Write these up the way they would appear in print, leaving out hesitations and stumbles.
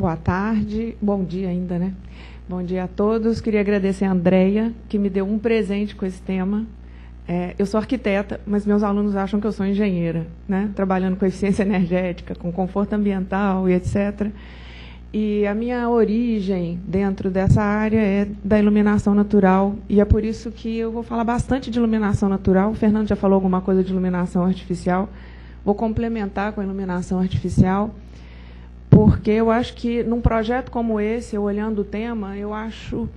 Boa tarde, bom dia ainda, né? Bom dia a todos. Queria agradecer a Andréia, que me deu um presente com esse tema. Eu sou arquiteta, mas meus alunos acham que eu sou engenheira, né? Trabalhando com eficiência energética, com conforto ambiental e etc. E a minha origem dentro dessa área é da iluminação natural, e é por isso que eu vou falar bastante de iluminação natural. O Fernando já falou alguma coisa de iluminação artificial. Vou complementar com a iluminação artificial, porque eu acho que, num projeto como esse, eu olhando o tema, eu acho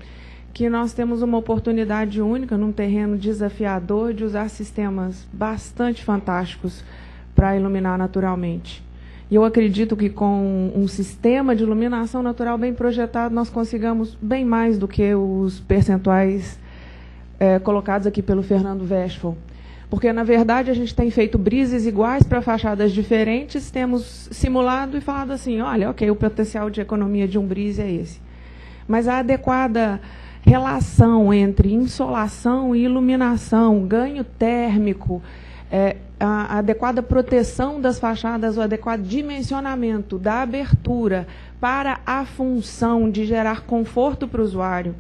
que nós temos uma oportunidade única, num terreno desafiador, de usar sistemas bastante fantásticos para iluminar naturalmente. E eu acredito que, com um sistema de iluminação natural bem projetado, nós consigamos bem mais do que os percentuais colocados aqui pelo Fernando Westphal. Porque, na verdade, a gente tem feito brises iguais para fachadas diferentes, temos simulado e falado assim, olha, ok, o potencial de economia de um brise é esse. Mas a adequada relação entre insolação e iluminação, ganho térmico, a adequada proteção das fachadas, o adequado dimensionamento da abertura para a função de gerar conforto para o usuário,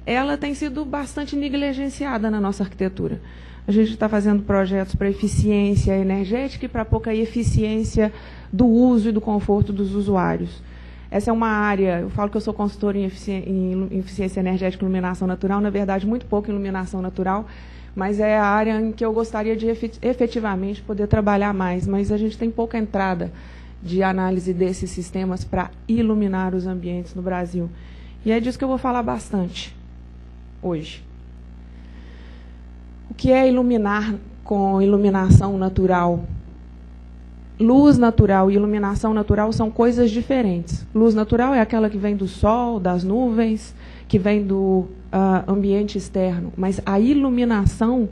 ela tem sido bastante negligenciada na nossa arquitetura. A gente está fazendo projetos para eficiência energética e para pouca eficiência do uso e do conforto dos usuários. Essa é uma área, eu falo que eu sou consultora em eficiência energética e iluminação natural, na verdade, muito pouco em iluminação natural, mas é a área em que eu gostaria de efetivamente poder trabalhar mais, mas a gente tem pouca entrada de análise desses sistemas para iluminar os ambientes no Brasil. E é disso que eu vou falar bastante hoje. O que é iluminar com iluminação natural? Luz natural e iluminação natural são coisas diferentes. Luz natural é aquela que vem do sol, das nuvens, que vem do ambiente externo. Mas a iluminação,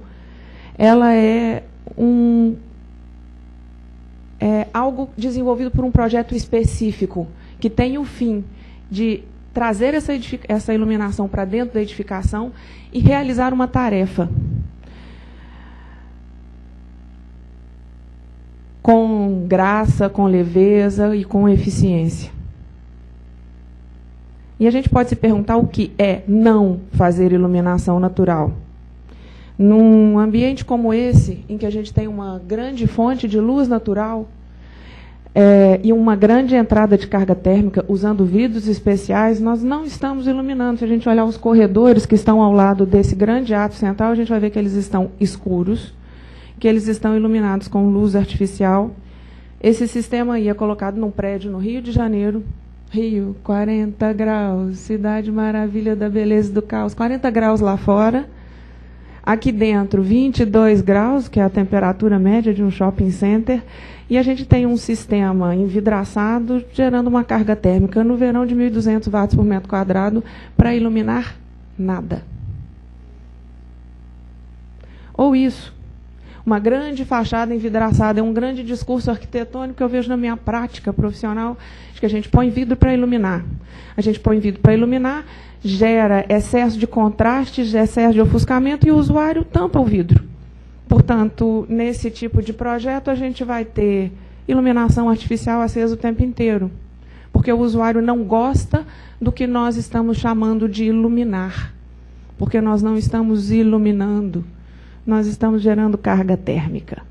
ela é algo desenvolvido por um projeto específico, que tem o fim de trazer essa iluminação para dentro da edificação e realizar uma tarefa. Com graça, com leveza e com eficiência. E a gente pode se perguntar o que é não fazer iluminação natural. Num ambiente como esse, em que a gente tem uma grande fonte de luz natural e uma grande entrada de carga térmica, usando vidros especiais, nós não estamos iluminando. Se a gente olhar os corredores que estão ao lado desse grande ato central, a gente vai ver que eles estão escuros, que eles estão iluminados com luz artificial. Esse sistema aí é colocado num prédio no Rio de Janeiro. Rio, 40 graus, cidade maravilha da beleza e do caos, 40 graus lá fora. Aqui dentro, 22 graus, que é a temperatura média de um shopping center. E a gente tem um sistema envidraçado, gerando uma carga térmica no verão de 1.200 watts por metro quadrado, para iluminar nada. Ou isso. Uma grande fachada envidraçada, é um grande discurso arquitetônico que eu vejo na minha prática profissional, de que a gente põe vidro para iluminar. A gente põe vidro para iluminar, gera excesso de contraste, excesso de ofuscamento, e o usuário tampa o vidro. Portanto, nesse tipo de projeto, a gente vai ter iluminação artificial acesa o tempo inteiro, porque o usuário não gosta do que nós estamos chamando de iluminar, porque nós não estamos iluminando. Nós estamos gerando carga térmica.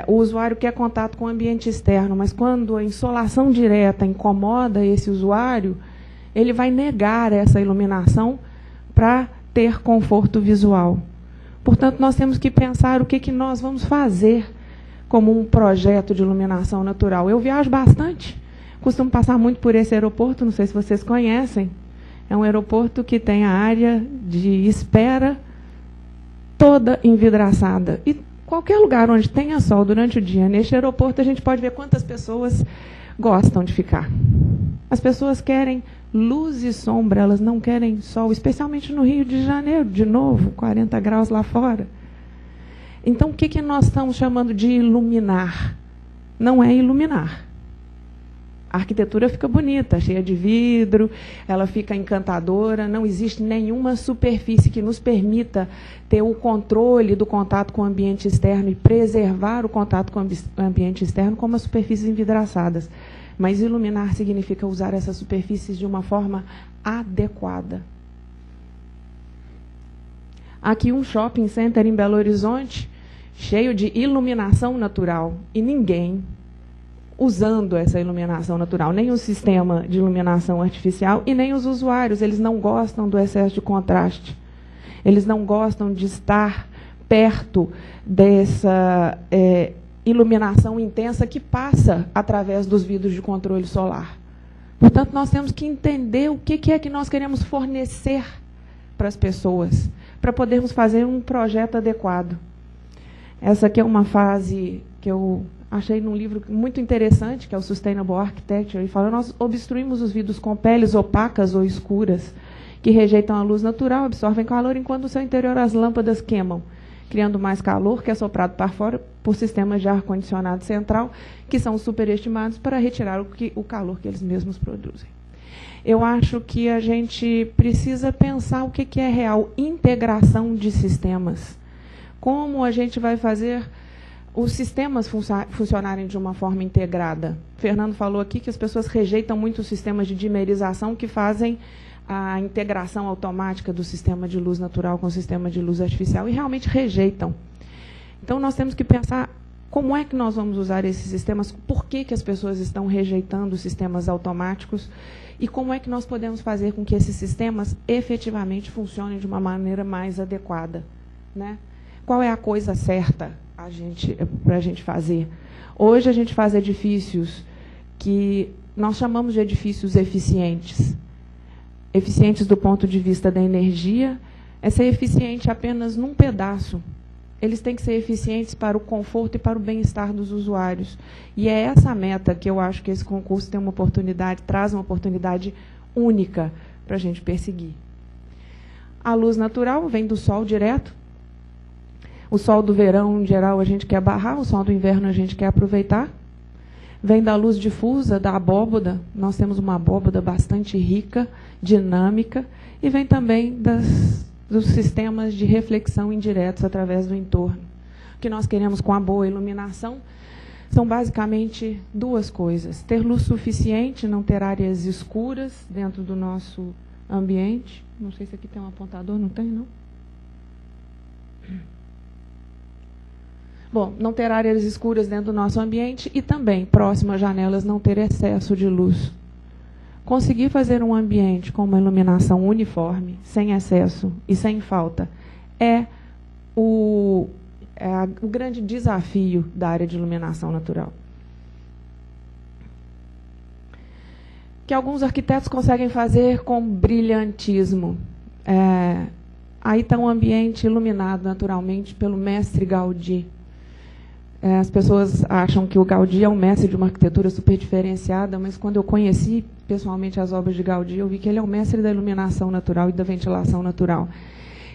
O usuário quer contato com o ambiente externo, mas quando a insolação direta incomoda esse usuário, ele vai negar essa iluminação para ter conforto visual. Portanto, nós temos que pensar o que nós vamos fazer como um projeto de iluminação natural. Eu viajo bastante, costumo passar muito por esse aeroporto, não sei se vocês conhecem. É um aeroporto que tem a área de espera toda envidraçada. E qualquer lugar onde tenha sol durante o dia, neste aeroporto, a gente pode ver quantas pessoas gostam de ficar. As pessoas querem luz e sombra, elas não querem sol, especialmente no Rio de Janeiro, de novo, 40 graus lá fora. Então, o que nós estamos chamando de iluminar? Não é iluminar. A arquitetura fica bonita, cheia de vidro, ela fica encantadora, não existe nenhuma superfície que nos permita ter o controle do contato com o ambiente externo e preservar o contato com o ambiente externo como as superfícies envidraçadas. Mas iluminar significa usar essas superfícies de uma forma adequada. Aqui um shopping center em Belo Horizonte, cheio de iluminação natural, e ninguém usando essa iluminação natural, nem o sistema de iluminação artificial e nem os usuários. Eles não gostam do excesso de contraste. Eles não gostam de estar perto dessa iluminação intensa que passa através dos vidros de controle solar. Portanto, nós temos que entender o que é que nós queremos fornecer para as pessoas, para podermos fazer um projeto adequado. Essa aqui é uma frase que eu achei num livro muito interessante, que é o Sustainable Architecture. Ele fala: nós obstruímos os vidros com peles opacas ou escuras, que rejeitam a luz natural, absorvem calor, enquanto no seu interior as lâmpadas queimam, criando mais calor, que é soprado para fora por sistemas de ar-condicionado central, que são superestimados para retirar o calor que eles mesmos produzem. Eu acho que a gente precisa pensar o que é real integração de sistemas. Como a gente vai fazer os sistemas funcionarem de uma forma integrada. O Fernando falou aqui que as pessoas rejeitam muito os sistemas de dimerização que fazem a integração automática do sistema de luz natural com o sistema de luz artificial, e realmente rejeitam. Então, nós temos que pensar como é que nós vamos usar esses sistemas, por que as pessoas estão rejeitando os sistemas automáticos, e como é que nós podemos fazer com que esses sistemas efetivamente funcionem de uma maneira mais adequada, né? Qual é a coisa certa para a gente fazer? Hoje a gente faz edifícios que nós chamamos de edifícios eficientes. Eficientes do ponto de vista da energia, é ser eficiente apenas num pedaço. Eles têm que ser eficientes para o conforto e para o bem-estar dos usuários. E é essa a meta que eu acho que esse concurso tem uma oportunidade, traz uma oportunidade única para a gente perseguir. A luz natural vem do sol direto. O sol do verão, em geral, a gente quer barrar, o sol do inverno a gente quer aproveitar. Vem da luz difusa, da abóboda. Nós temos uma abóboda bastante rica, dinâmica, e vem também dos sistemas de reflexão indiretos através do entorno. O que nós queremos com a boa iluminação são basicamente duas coisas: ter luz suficiente, não ter áreas escuras dentro do nosso ambiente. Não sei se aqui tem um apontador, não tem, não? Bom, não ter áreas escuras dentro do nosso ambiente e também, próximo às janelas, não ter excesso de luz. Conseguir fazer um ambiente com uma iluminação uniforme, sem excesso e sem falta, é o grande desafio da área de iluminação natural. Que alguns arquitetos conseguem fazer com brilhantismo. Aí está um ambiente iluminado naturalmente pelo mestre Gaudí. As pessoas acham que o Gaudí é um mestre de uma arquitetura super diferenciada, mas quando eu conheci pessoalmente as obras de Gaudí, eu vi que ele é o mestre da iluminação natural e da ventilação natural.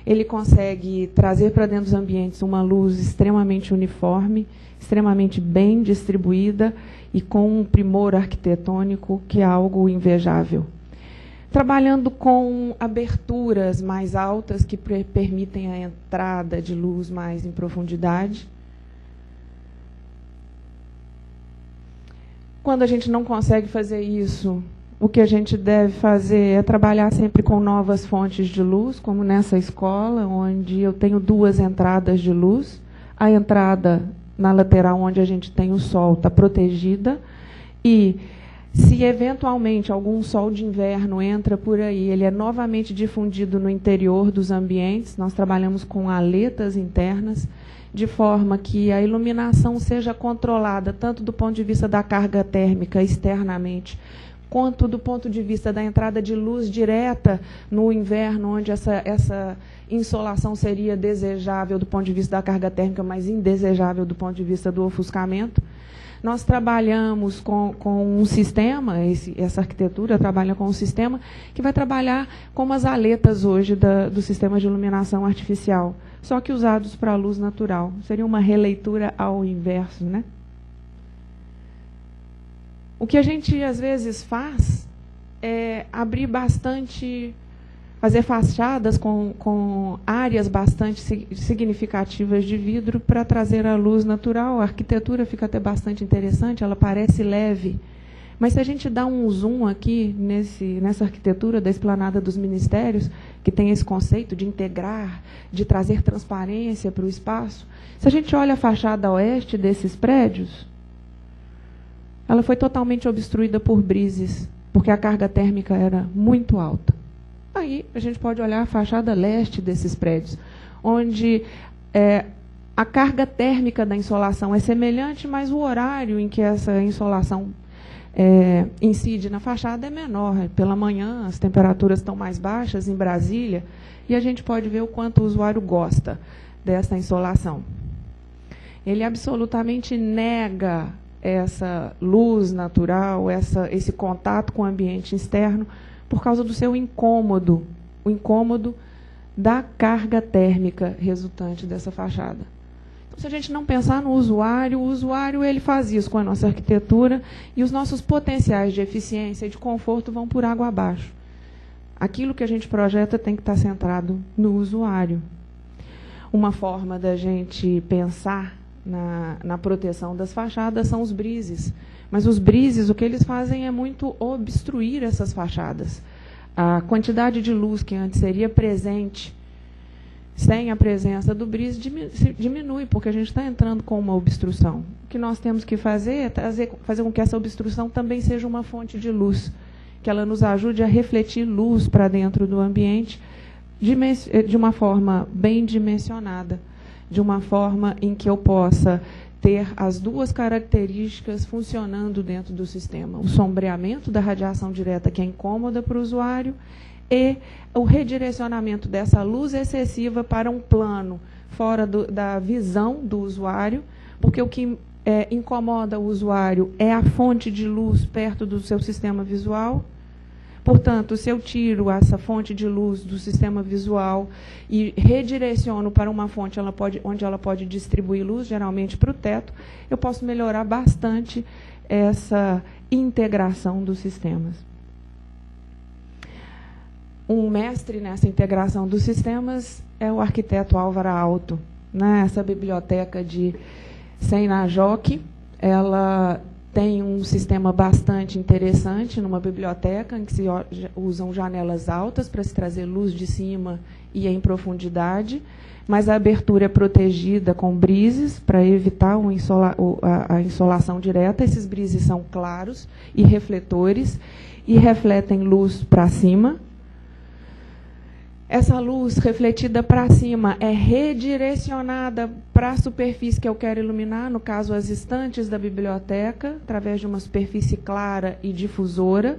Ele consegue trazer para dentro dos ambientes uma luz extremamente uniforme, extremamente bem distribuída e com um primor arquitetônico que é algo invejável. Trabalhando com aberturas mais altas que permitem a entrada de luz mais em profundidade. Quando a gente não consegue fazer isso, o que a gente deve fazer é trabalhar sempre com novas fontes de luz, como nessa escola, onde eu tenho duas entradas de luz. A entrada na lateral, onde a gente tem o sol, está protegida. E, se eventualmente algum sol de inverno entra por aí, ele é novamente difundido no interior dos ambientes. Nós trabalhamos com aletas internas, de forma que a iluminação seja controlada, tanto do ponto de vista da carga térmica externamente, quanto do ponto de vista da entrada de luz direta no inverno, onde essa insolação seria desejável do ponto de vista da carga térmica, mas indesejável do ponto de vista do ofuscamento. Nós trabalhamos com um sistema, essa arquitetura trabalha com um sistema que vai trabalhar como as aletas hoje do sistema de iluminação artificial, só que usados para a luz natural. Seria uma releitura ao inverso, né? O que a gente, às vezes, faz é abrir bastante, fazer fachadas com áreas bastante significativas de vidro para trazer a luz natural. A arquitetura fica até bastante interessante, ela parece leve, Mas se a gente dá um zoom aqui nessa arquitetura da esplanada dos ministérios, que tem esse conceito de integrar, de trazer transparência para o espaço, se a gente olha a fachada oeste desses prédios, ela foi totalmente obstruída por brises, porque a carga térmica era muito alta. Aí a gente pode olhar a fachada leste desses prédios, onde a carga térmica da insolação é semelhante, mas o horário em que essa insolação incide na fachada é menor. Pela manhã, as temperaturas estão mais baixas em Brasília, e a gente pode ver o quanto o usuário gosta dessa insolação. Ele absolutamente nega essa luz natural, esse contato com o ambiente externo, por causa do seu incômodo, o incômodo da carga térmica resultante dessa fachada. Então, se a gente não pensar no usuário, o usuário ele faz isso com a nossa arquitetura, e os nossos potenciais de eficiência e de conforto vão por água abaixo. Aquilo que a gente projeta tem que estar centrado no usuário. Uma forma da gente pensar na proteção das fachadas são os brises. Mas os brises, o que eles fazem é muito obstruir essas fachadas. A quantidade de luz que antes seria presente sem a presença do brise diminui, porque a gente está entrando com uma obstrução. O que nós temos que fazer é fazer com que essa obstrução também seja uma fonte de luz, que ela nos ajude a refletir luz para dentro do ambiente de uma forma bem dimensionada, de uma forma em que eu possa ter as duas características funcionando dentro do sistema. O sombreamento da radiação direta, que é incômoda para o usuário, e o redirecionamento dessa luz excessiva para um plano fora da visão do usuário, porque o que incomoda o usuário é a fonte de luz perto do seu sistema visual. Portanto, se eu tiro essa fonte de luz do sistema visual e redireciono para uma fonte onde ela pode distribuir luz, geralmente para o teto, eu posso melhorar bastante essa integração dos sistemas. Um mestre nessa integração dos sistemas é o arquiteto Álvaro Aalto. Essa biblioteca de Seinajoque, ela tem um sistema bastante interessante numa biblioteca, em que se usam janelas altas para se trazer luz de cima e em profundidade, mas a abertura é protegida com brises para evitar a insolação direta. Esses brises são claros e refletores e refletem luz para cima. Essa luz refletida para cima é redirecionada para a superfície que eu quero iluminar, no caso, as estantes da biblioteca, através de uma superfície clara e difusora.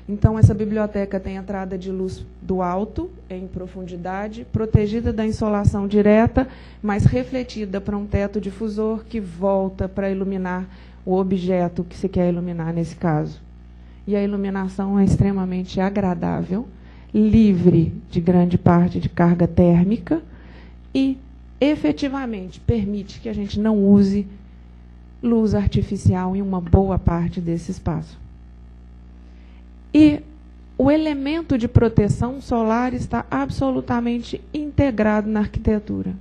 Então, essa biblioteca tem entrada de luz do alto, em profundidade, protegida da insolação direta, mas refletida para um teto difusor que volta para iluminar o objeto que se quer iluminar nesse caso. E a iluminação é extremamente agradável, livre de grande parte de carga térmica e, efetivamente, permite que a gente não use luz artificial em uma boa parte desse espaço. E o elemento de proteção solar está absolutamente integrado na arquitetura,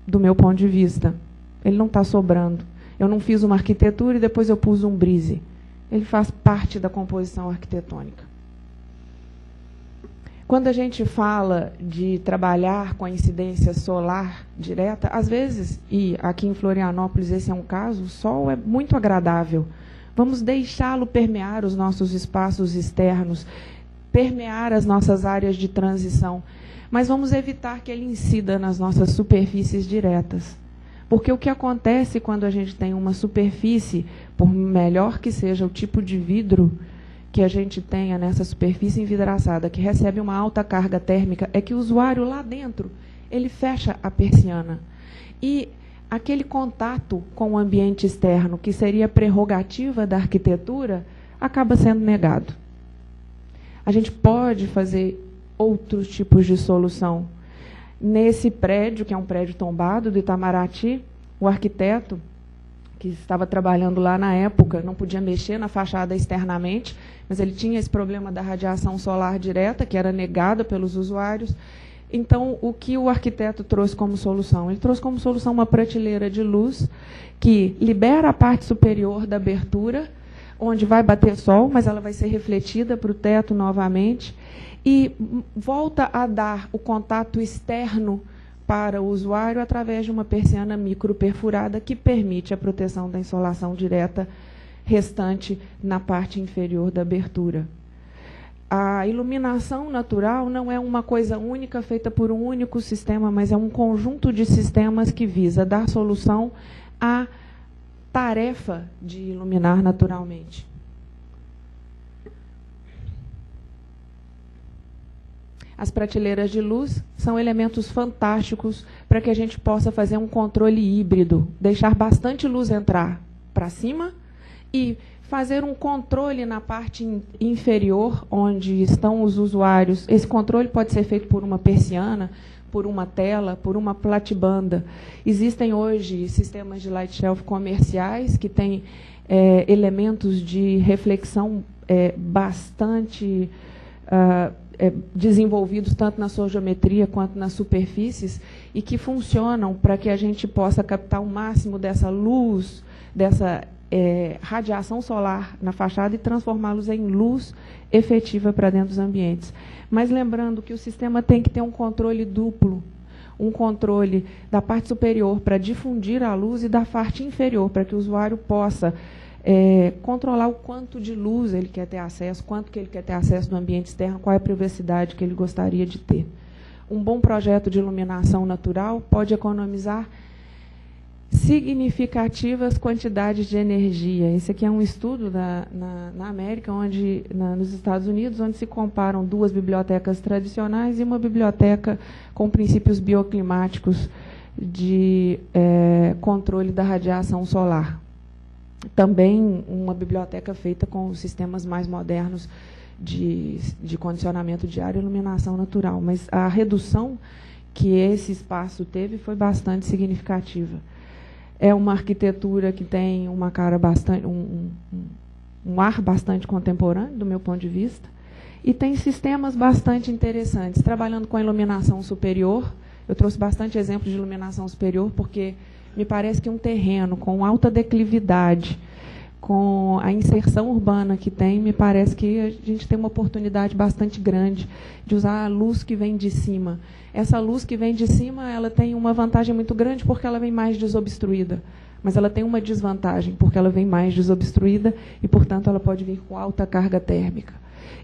do meu ponto de vista. Ele não está sobrando. Eu não fiz uma arquitetura e depois eu pus um brise. Ele faz parte da composição arquitetônica. Quando a gente fala de trabalhar com a incidência solar direta, às vezes, e aqui em Florianópolis esse é um caso, o sol é muito agradável. Vamos deixá-lo permear os nossos espaços externos, permear as nossas áreas de transição, mas vamos evitar que ele incida nas nossas superfícies diretas. Porque o que acontece quando a gente tem uma superfície, por melhor que seja o tipo de vidro que a gente tenha nessa superfície envidraçada, que recebe uma alta carga térmica, é que o usuário lá dentro, ele fecha a persiana. E aquele contato com o ambiente externo, que seria prerrogativa da arquitetura, acaba sendo negado. A gente pode fazer outros tipos de solução. Nesse prédio, que é um prédio tombado do Itamaraty, o arquiteto que estava trabalhando lá na época não podia mexer na fachada externamente, mas ele tinha esse problema da radiação solar direta, que era negada pelos usuários. Então, o que o arquiteto trouxe como solução? Ele trouxe como solução uma prateleira de luz que libera a parte superior da abertura, onde vai bater sol, mas ela vai ser refletida para o teto novamente, e volta a dar o contato externo para o usuário através de uma persiana microperfurada que permite a proteção da insolação direta restante na parte inferior da abertura. A iluminação natural não é uma coisa única feita por um único sistema, mas é um conjunto de sistemas que visa dar solução à tarefa de iluminar naturalmente. As prateleiras de luz são elementos fantásticos para que a gente possa fazer um controle híbrido, deixar bastante luz entrar para cima e fazer um controle na parte inferior, onde estão os usuários. Esse controle pode ser feito por uma persiana, por uma tela, por uma platibanda. Existem hoje sistemas de light shelf comerciais que têm elementos de reflexão bastante desenvolvidos tanto na sua geometria quanto nas superfícies e que funcionam para que a gente possa captar o máximo dessa luz, dessa radiação solar na fachada e transformá-los em luz efetiva para dentro dos ambientes. Mas lembrando que o sistema tem que ter um controle duplo, um controle da parte superior para difundir a luz e da parte inferior para que o usuário possa controlar o quanto de luz ele quer ter acesso, quanto que ele quer ter acesso do ambiente externo, qual é a privacidade que ele gostaria de ter. Um bom projeto de iluminação natural pode economizar significativas quantidades de energia. Esse aqui é um estudo na América, nos Estados Unidos, onde se comparam duas bibliotecas tradicionais e uma biblioteca com princípios bioclimáticos de controle da radiação solar. Também uma biblioteca feita com sistemas mais modernos de condicionamento de ar e iluminação natural. Mas a redução que esse espaço teve foi bastante significativa. É uma arquitetura que tem uma cara bastante, um ar bastante contemporâneo, do meu ponto de vista, e tem sistemas bastante interessantes. Trabalhando com a iluminação superior, eu trouxe bastante exemplos de iluminação superior, porque me parece que um terreno com alta declividade, com a inserção urbana que tem, me parece que a gente tem uma oportunidade bastante grande de usar a luz que vem de cima. Essa luz que vem de cima, ela tem uma vantagem muito grande porque ela vem mais desobstruída, mas ela tem uma desvantagem porque ela vem mais desobstruída e, portanto, ela pode vir com alta carga térmica.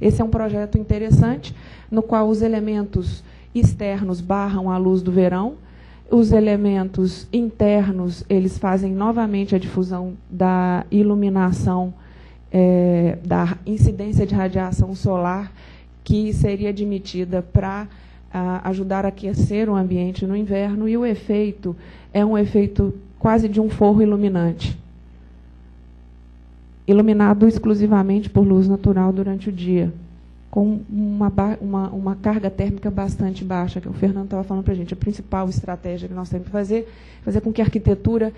Esse é um projeto interessante, no qual os elementos externos barram a luz do verão, os elementos internos, eles fazem novamente a difusão da iluminação, da incidência de radiação solar, que seria admitida para ajudar a aquecer o ambiente no inverno, e o efeito é um efeito quase de um forro iluminante, iluminado exclusivamente por luz natural durante o dia, com uma carga térmica bastante baixa, que o Fernando estava falando para a gente. A principal estratégia que nós temos que fazer com que a arquitetura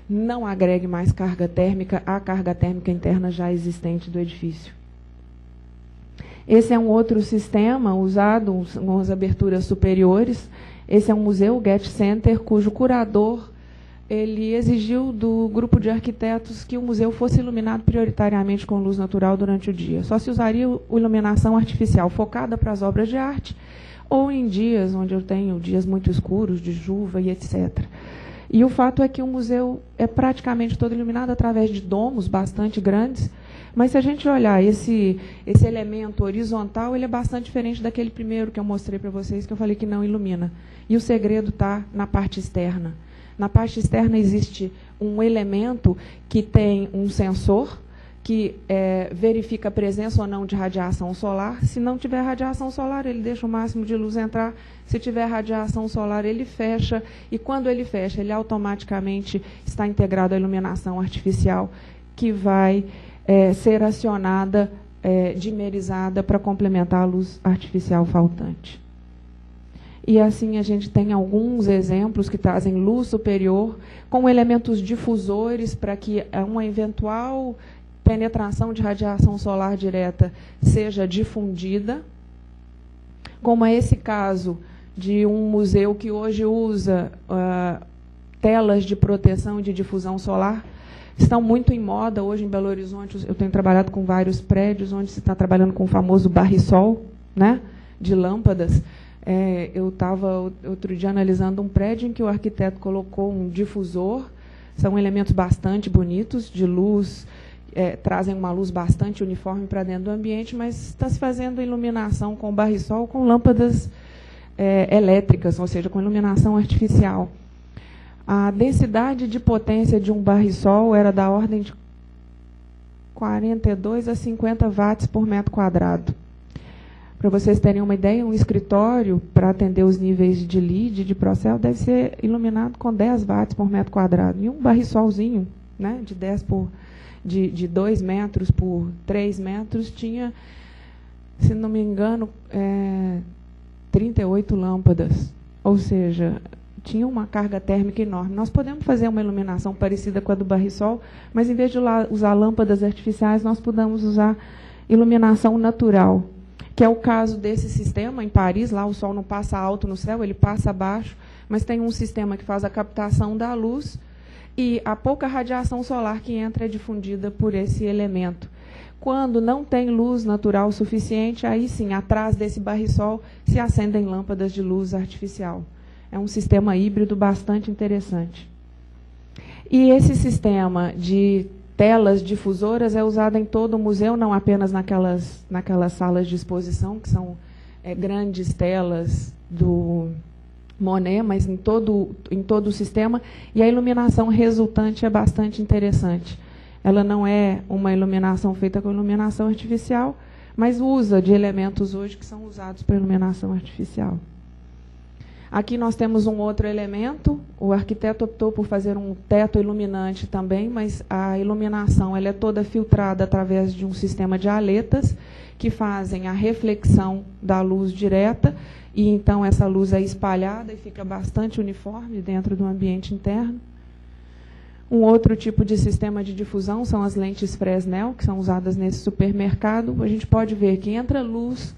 não agregue mais carga térmica à carga térmica interna já existente do edifício. Esse é um outro sistema usado com as aberturas superiores. Esse é um museu, o Getty Center, cujo curador ele exigiu do grupo de arquitetos que o museu fosse iluminado prioritariamente com luz natural durante o dia. Só se usaria iluminação artificial focada para as obras de arte ou em dias onde eu tenho dias muito escuros, de chuva e etc. E o fato é que o museu é praticamente todo iluminado através de domos bastante grandes, mas se a gente olhar esse elemento horizontal, ele é bastante diferente daquele primeiro que eu mostrei para vocês, que eu falei que não ilumina. E o segredo está na parte externa. Na parte externa existe um elemento que tem um sensor que verifica a presença ou não de radiação solar. Se não tiver radiação solar, ele deixa o máximo de luz entrar. Se tiver radiação solar, ele fecha. E quando ele fecha, ele automaticamente está integrado à iluminação artificial, que vai ser acionada, dimerizada, para complementar a luz artificial faltante. E assim a gente tem alguns exemplos que trazem luz superior com elementos difusores para que uma eventual penetração de radiação solar direta seja difundida, como é esse caso de um museu que hoje usa telas de proteção e de difusão solar estão muito em moda hoje em Belo Horizonte. Eu tenho trabalhado com vários prédios onde se está trabalhando com o famoso barrisol, né, de lâmpadas. Eu estava outro dia analisando um prédio em que o arquiteto colocou um difusor. São elementos bastante bonitos, de luz, trazem uma luz bastante uniforme para dentro do ambiente, mas está se fazendo iluminação com barrisol, com lâmpadas elétricas, ou seja, com iluminação artificial. A densidade de potência de um barrisol era da ordem de 42 a 50 watts por metro quadrado. Para vocês terem uma ideia, um escritório, para atender os níveis de LEED, de Procel, deve ser iluminado com 10 watts por metro quadrado. E um barrisolzinho, né, de 2 metros por 3 metros tinha, se não me engano, 38 lâmpadas. Ou seja, tinha uma carga térmica enorme. Nós podemos fazer uma iluminação parecida com a do barrisol, mas, em vez de usar lâmpadas artificiais, nós podemos usar iluminação natural, que é o caso desse sistema em Paris. Lá o sol não passa alto no céu, ele passa baixo, mas tem um sistema que faz a captação da luz e a pouca radiação solar que entra é difundida por esse elemento. Quando não tem luz natural suficiente, aí sim, atrás desse barrisol, se acendem lâmpadas de luz artificial. É um sistema híbrido bastante interessante. E esse sistema de telas difusoras é usada em todo o museu, não apenas naquelas salas de exposição, que são grandes telas do Monet, mas em todo o sistema, e a iluminação resultante é bastante interessante. Ela não é uma iluminação feita com iluminação artificial, mas usa de elementos hoje que são usados para iluminação artificial. Aqui nós temos um outro elemento. O arquiteto optou por fazer um teto iluminante também, mas a iluminação ela é toda filtrada através de um sistema de aletas que fazem a reflexão da luz direta, e então essa luz é espalhada e fica bastante uniforme dentro do ambiente interno. Um outro tipo de sistema de difusão são as lentes Fresnel, que são usadas nesse supermercado. A gente pode ver que entra luz,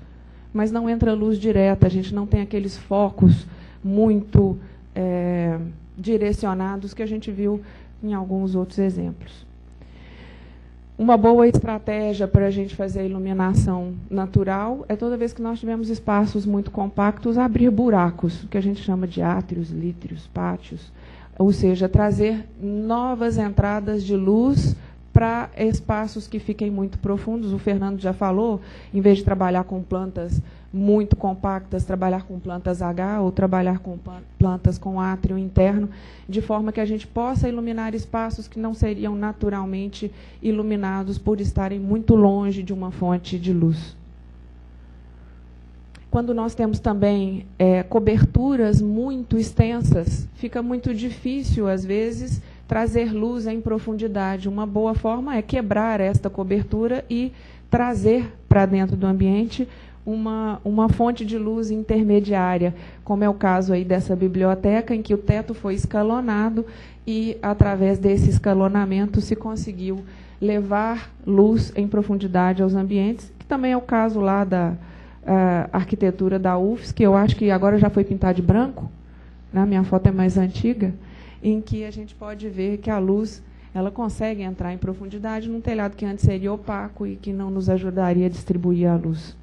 mas não entra luz direta. A gente não tem aqueles focos muito direcionados que a gente viu em alguns outros exemplos. Uma boa estratégia para a gente fazer a iluminação natural é, toda vez que nós tivermos espaços muito compactos, abrir buracos, que a gente chama de átrios, lítrios, pátios, ou seja, trazer novas entradas de luz para espaços que fiquem muito profundos. O Fernando já falou, em vez de trabalhar com plantas muito compactas, trabalhar com plantas H ou trabalhar com plantas com átrio interno, de forma que a gente possa iluminar espaços que não seriam naturalmente iluminados por estarem muito longe de uma fonte de luz. Quando nós temos também coberturas muito extensas, fica muito difícil, às vezes, trazer luz em profundidade. Uma boa forma é quebrar esta cobertura e trazer para dentro do ambiente uma fonte de luz intermediária, como é o caso aí dessa biblioteca, em que o teto foi escalonado e, através desse escalonamento, se conseguiu levar luz em profundidade aos ambientes, que também é o caso lá da arquitetura da UFSC, que eu acho que agora já foi pintada de branco, né? Minha foto é mais antiga, em que a gente pode ver que a luz ela consegue entrar em profundidade num telhado que antes seria opaco e que não nos ajudaria a distribuir a luz.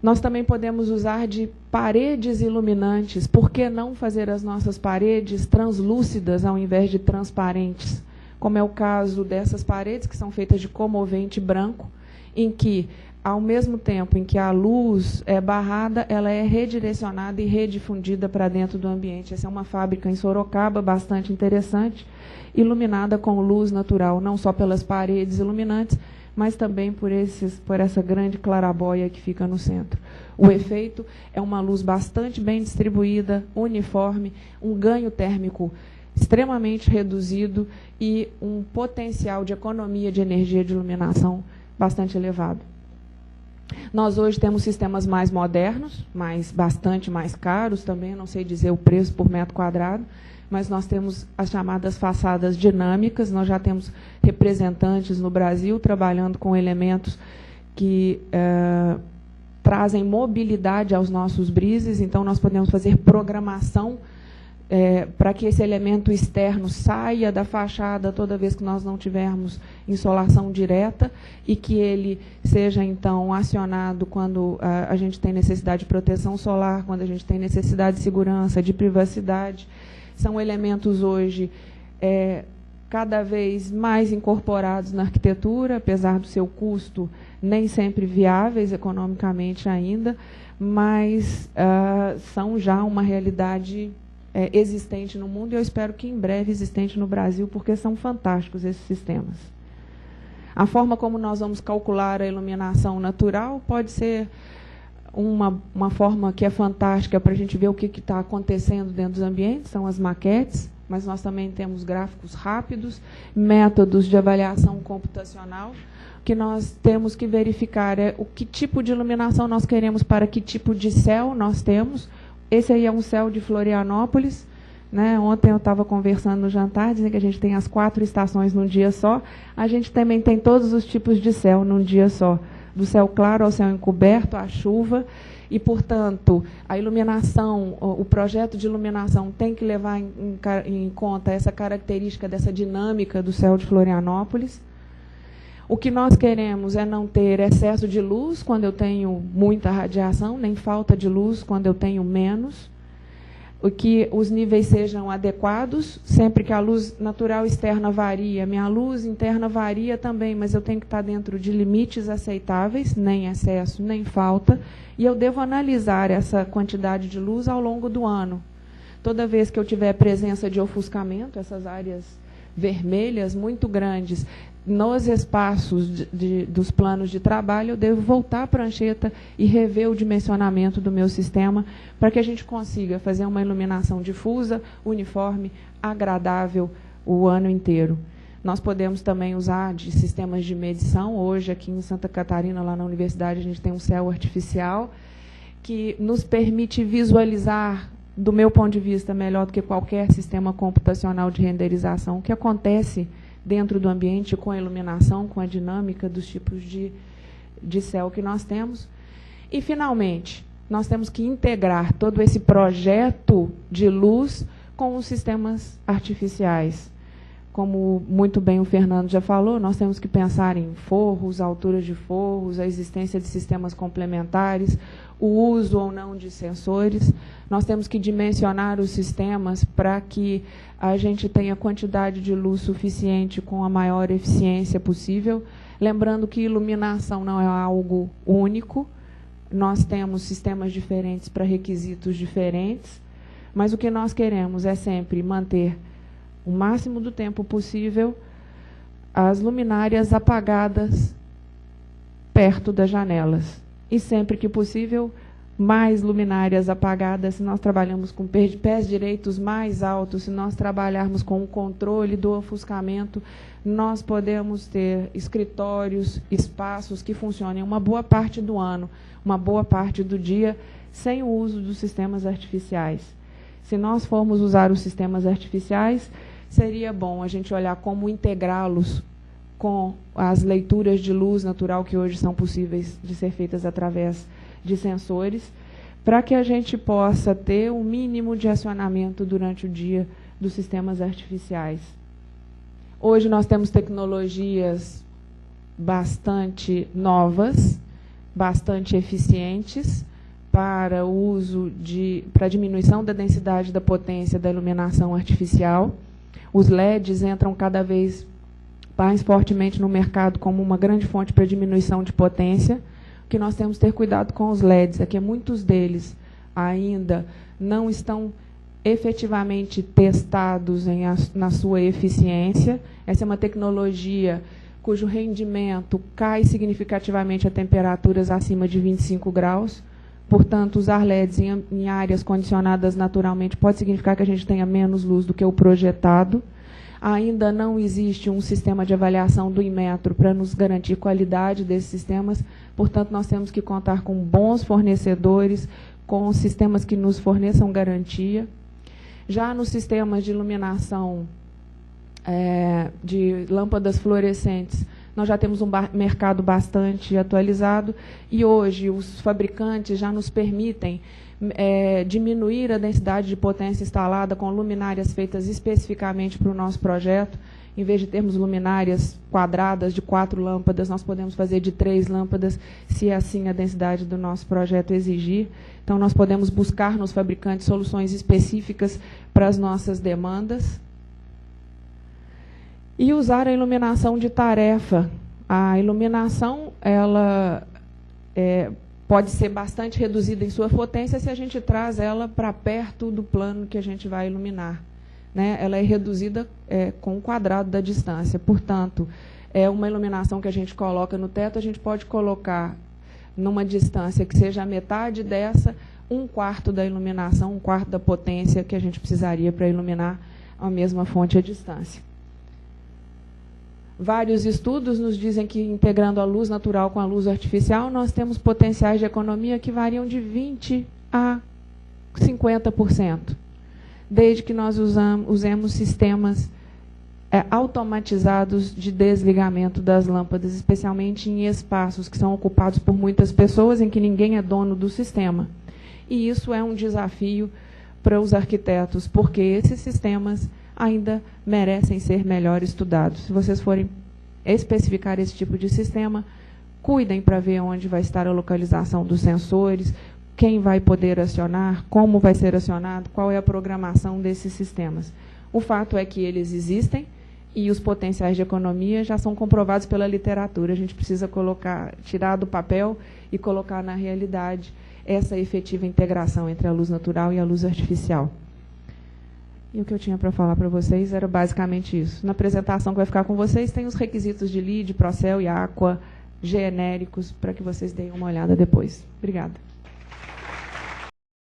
Nós também podemos usar de paredes iluminantes. Por que não fazer as nossas paredes translúcidas ao invés de transparentes? Como é o caso dessas paredes, que são feitas de comovente branco, em que, ao mesmo tempo em que a luz é barrada, ela é redirecionada e redifundida para dentro do ambiente. Essa é uma fábrica em Sorocaba, bastante interessante, iluminada com luz natural, não só pelas paredes iluminantes, mas também por essa grande clarabóia que fica no centro. O efeito é uma luz bastante bem distribuída, uniforme, um ganho térmico extremamente reduzido e um potencial de economia de energia de iluminação bastante elevado. Nós hoje temos sistemas mais modernos, bastante mais caros também, não sei dizer o preço por metro quadrado, mas nós temos as chamadas façadas dinâmicas. Nós já temos representantes no Brasil trabalhando com elementos que trazem mobilidade aos nossos brises. Então, nós podemos fazer programação para que esse elemento externo saia da fachada toda vez que nós não tivermos insolação direta e que ele seja, então, acionado quando a gente tem necessidade de proteção solar, quando a gente tem necessidade de segurança, de privacidade. São elementos hoje cada vez mais incorporados na arquitetura, apesar do seu custo nem sempre viáveis economicamente ainda, mas são já uma realidade existente no mundo, e eu espero que em breve existente no Brasil, porque são fantásticos esses sistemas. A forma como nós vamos calcular a iluminação natural pode ser uma forma que é fantástica para a gente ver o que está acontecendo dentro dos ambientes, são as maquetes, mas nós também temos gráficos rápidos, métodos de avaliação computacional. O que nós temos que verificar é o que tipo de iluminação nós queremos para que tipo de céu nós temos. Esse aí é um céu de Florianópolis, né? Ontem eu estava conversando no jantar, dizendo que a gente tem as 4 estações num dia só. A gente também tem todos os tipos de céu num dia só, do céu claro ao céu encoberto, à chuva. E, portanto, a iluminação, o projeto de iluminação tem que levar em conta essa característica dessa dinâmica do céu de Florianópolis. O que nós queremos é não ter excesso de luz quando eu tenho muita radiação, nem falta de luz quando eu tenho menos. O que os níveis sejam adequados, sempre que a luz natural externa varia, minha luz interna varia também, mas eu tenho que estar dentro de limites aceitáveis, nem excesso, nem falta, e eu devo analisar essa quantidade de luz ao longo do ano. Toda vez que eu tiver presença de ofuscamento, essas áreas vermelhas muito grandes, nos espaços dos planos de trabalho, eu devo voltar à prancheta e rever o dimensionamento do meu sistema para que a gente consiga fazer uma iluminação difusa, uniforme, agradável o ano inteiro. Nós podemos também usar de sistemas de medição. Hoje, aqui em Santa Catarina, lá na universidade, a gente tem um céu artificial que nos permite visualizar, do meu ponto de vista, melhor do que qualquer sistema computacional de renderização, o que acontece dentro do ambiente com a iluminação, com a dinâmica dos tipos de céu que nós temos. E, finalmente, nós temos que integrar todo esse projeto de luz com os sistemas artificiais. Como muito bem o Fernando já falou, nós temos que pensar em forros, alturas de forros, a existência de sistemas complementares, o uso ou não de sensores. Nós temos que dimensionar os sistemas para que a gente tenha quantidade de luz suficiente com a maior eficiência possível. Lembrando que iluminação não é algo único. Nós temos sistemas diferentes para requisitos diferentes, mas o que nós queremos é sempre manter o máximo do tempo possível as luminárias apagadas perto das janelas. E sempre que possível, mais luminárias apagadas, se nós trabalhamos com pés direitos mais altos, se nós trabalharmos com o controle do ofuscamento, nós podemos ter escritórios, espaços que funcionem uma boa parte do ano, uma boa parte do dia, sem o uso dos sistemas artificiais. Se nós formos usar os sistemas artificiais, seria bom a gente olhar como integrá-los com as leituras de luz natural que hoje são possíveis de ser feitas através de sensores, para que a gente possa ter um mínimo de acionamento durante o dia dos sistemas artificiais. Hoje nós temos tecnologias bastante novas, bastante eficientes para o uso para a diminuição da densidade da potência da iluminação artificial. Os LEDs entram cada vez mais fortemente no mercado como uma grande fonte para diminuição de potência. O que nós temos que ter cuidado com os LEDs é que muitos deles ainda não estão efetivamente testados na sua eficiência. Essa é uma tecnologia cujo rendimento cai significativamente a temperaturas acima de 25 graus. Portanto, usar LEDs em áreas condicionadas naturalmente pode significar que a gente tenha menos luz do que o projetado. Ainda não existe um sistema de avaliação do Inmetro para nos garantir qualidade desses sistemas. Portanto, nós temos que contar com bons fornecedores, com sistemas que nos forneçam garantia. Já nos sistemas de iluminação de lâmpadas fluorescentes, Nós já temos um mercado bastante atualizado e hoje os fabricantes já nos permitem diminuir a densidade de potência instalada com luminárias feitas especificamente para o nosso projeto. Em vez de termos luminárias quadradas de 4 lâmpadas, nós podemos fazer de 3 lâmpadas, se assim a densidade do nosso projeto exigir. Então, nós podemos buscar nos fabricantes soluções específicas para as nossas demandas. E usar a iluminação de tarefa. A iluminação, ela pode ser bastante reduzida em sua potência se a gente traz ela para perto do plano que a gente vai iluminar. Né? Ela é reduzida com o quadrado da distância. Portanto, uma iluminação que a gente coloca no teto, a gente pode colocar numa distância que seja a metade dessa, 1/4 da iluminação, 1/4 da potência que a gente precisaria para iluminar a mesma fonte à distância. Vários estudos nos dizem que, integrando a luz natural com a luz artificial, nós temos potenciais de economia que variam de 20% a 50%, desde que nós usemos sistemas automatizados de desligamento das lâmpadas, especialmente em espaços que são ocupados por muitas pessoas, em que ninguém é dono do sistema. E isso é um desafio para os arquitetos, porque esses sistemas ainda merecem ser melhor estudados. Se vocês forem especificar esse tipo de sistema, cuidem para ver onde vai estar a localização dos sensores, quem vai poder acionar, como vai ser acionado, qual é a programação desses sistemas. O fato é que eles existem e os potenciais de economia já são comprovados pela literatura. A gente precisa tirar do papel e colocar na realidade essa efetiva integração entre a luz natural e a luz artificial. E o que eu tinha para falar para vocês era basicamente isso. Na apresentação que vai ficar com vocês, tem os requisitos de LEED, Procel e Aqua genéricos, para que vocês deem uma olhada depois. Obrigada.